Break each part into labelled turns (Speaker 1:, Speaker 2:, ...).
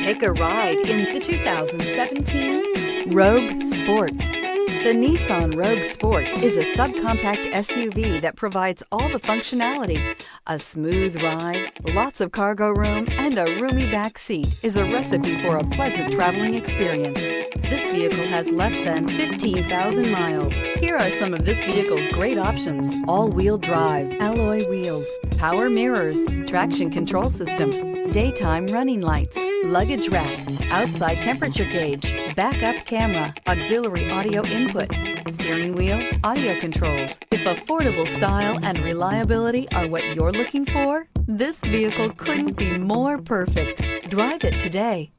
Speaker 1: Take a ride in the 2017 Rogue Sport. The Nissan Rogue Sport is a subcompact SUV that provides all the functionality. A smooth ride, lots of cargo room, and a roomy back seat is a recipe for a pleasant traveling experience. This vehicle has less than 15,000 miles. Here are some of this vehicle's great options: all-wheel drive, alloy wheels, power mirrors, traction control system, daytime running lights, luggage rack, outside temperature gauge, backup camera, auxiliary audio input, steering wheel audio controls. If affordable style and reliability are what you're looking for, this vehicle couldn't be more perfect. Drive it today.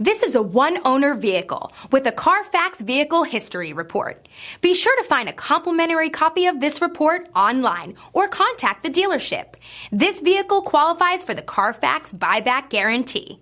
Speaker 2: This is a one-owner vehicle with a Carfax Vehicle History Report. Be sure to find a complimentary copy of this report online or contact the dealership. This vehicle qualifies for the Carfax Buyback Guarantee.